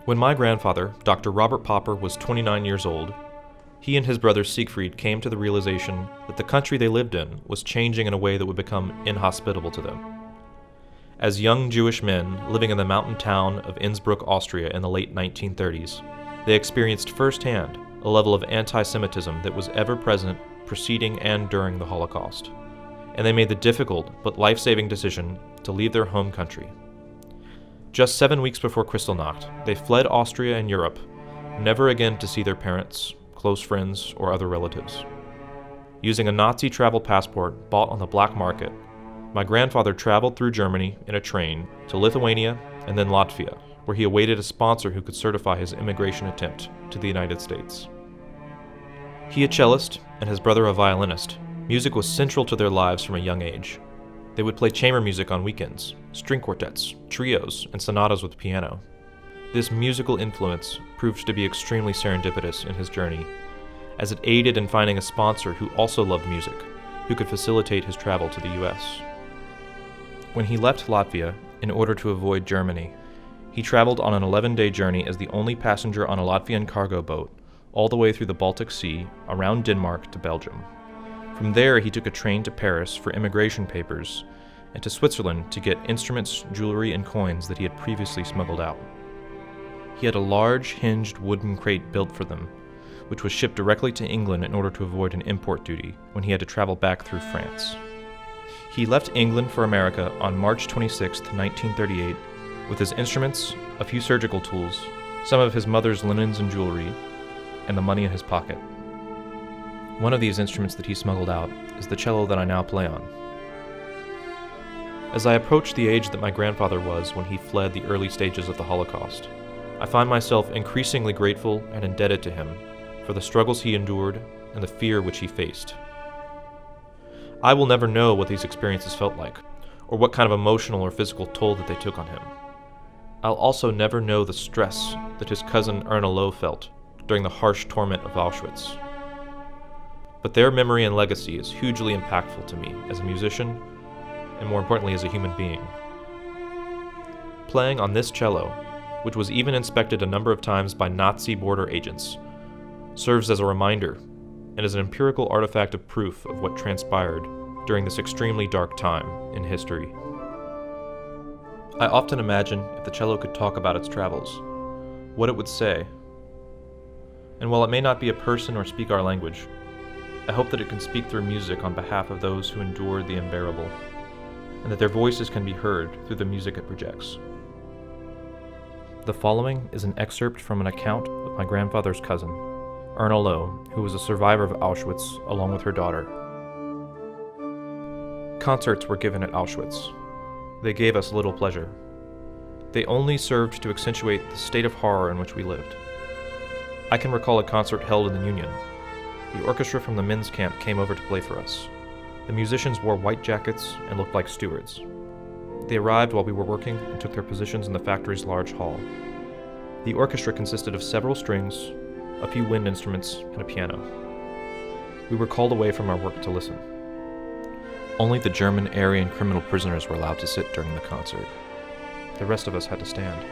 When my grandfather, Dr. Robert Popper, was 29 years old, he and his brother Siegfried came to the realization that the country they lived in was changing in a way that would become inhospitable to them. As young Jewish men living in the mountain town of Innsbruck, Austria in the late 1930s, they experienced firsthand a level of anti-Semitism that was ever present preceding and during the Holocaust, and they made the difficult but life-saving decision to leave their home country. Just 7 weeks before Kristallnacht, they fled Austria and Europe, never again to see their parents, close friends, or other relatives. Using a Nazi travel passport bought on the black market, my grandfather traveled through Germany in a train to Lithuania and then Latvia, where he awaited a sponsor who could certify his immigration attempt to the United States. He a cellist and his brother a violinist, music was central to their lives from a young age. They would play chamber music on weekends, string quartets, trios, and sonatas with piano. This musical influence proved to be extremely serendipitous in his journey, as it aided in finding a sponsor who also loved music, who could facilitate his travel to the U.S. When he left Latvia in order to avoid Germany, he traveled on an 11-day journey as the only passenger on a Latvian cargo boat all the way through the Baltic Sea, around Denmark to Belgium. From there, he took a train to Paris for immigration papers and to Switzerland to get instruments, jewelry, and coins that he had previously smuggled out. He had a large, hinged wooden crate built for them, which was shipped directly to England in order to avoid an import duty when he had to travel back through France. He left England for America on March 26, 1938, with his instruments, a few surgical tools, some of his mother's linens and jewelry, and the money in his pocket. One of these instruments that he smuggled out is the cello that I now play on. As I approach the age that my grandfather was when he fled the early stages of the Holocaust, I find myself increasingly grateful and indebted to him for the struggles he endured and the fear which he faced. I will never know what these experiences felt like, or what kind of emotional or physical toll that they took on him. I'll also never know the stress that his cousin Erna Loh felt during the harsh torment of Auschwitz. But their memory and legacy is hugely impactful to me as a musician, and more importantly as a human being. Playing on this cello, which was even inspected a number of times by Nazi border agents, serves as a reminder and as an empirical artifact of proof of what transpired during this extremely dark time in history. I often imagine if the cello could talk about its travels, what it would say. And while it may not be a person or speak our language, I hope that it can speak through music on behalf of those who endured the unbearable, and that their voices can be heard through the music it projects. The following is an excerpt from an account of my grandfather's cousin, Erna Loh, who was a survivor of Auschwitz along with her daughter. Concerts were given at Auschwitz. They gave us little pleasure. They only served to accentuate the state of horror in which we lived. I can recall a concert held in the Union. The orchestra from the men's camp came over to play for us. The musicians wore white jackets and looked like stewards. They arrived while we were working and took their positions in the factory's large hall. The orchestra consisted of several strings, a few wind instruments, and a piano. We were called away from our work to listen. Only the German Aryan criminal prisoners were allowed to sit during the concert. The rest of us had to stand.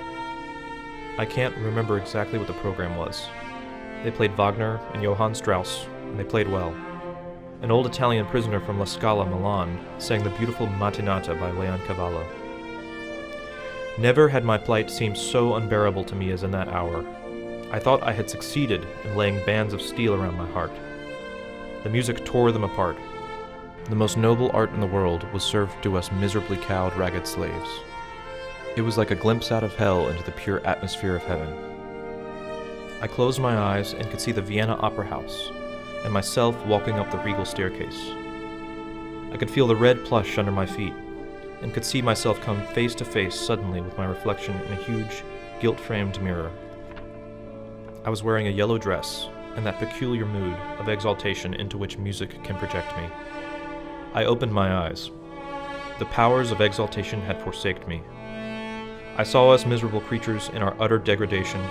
I can't remember exactly what the program was. They played Wagner and Johann Strauss, and they played well. An old Italian prisoner from La Scala, Milan, sang the beautiful Mattinata by Leoncavallo. Never had my plight seemed so unbearable to me as in that hour. I thought I had succeeded in laying bands of steel around my heart. The music tore them apart. The most noble art in the world was served to us miserably cowed, ragged slaves. It was like a glimpse out of hell into the pure atmosphere of heaven. I closed my eyes and could see the Vienna Opera House, and myself walking up the regal staircase. I could feel the red plush under my feet, and could see myself come face to face suddenly with my reflection in a huge, gilt-framed mirror. I was wearing a yellow dress, and that peculiar mood of exaltation into which music can project me. I opened my eyes. The powers of exaltation had forsaken me. I saw us miserable creatures in our utter degradation.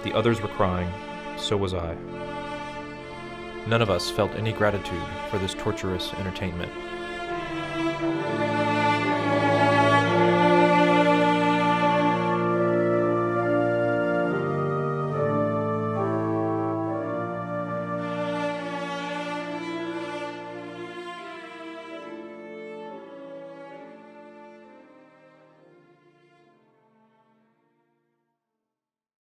The others were crying, so was I. None of us felt any gratitude for this torturous entertainment.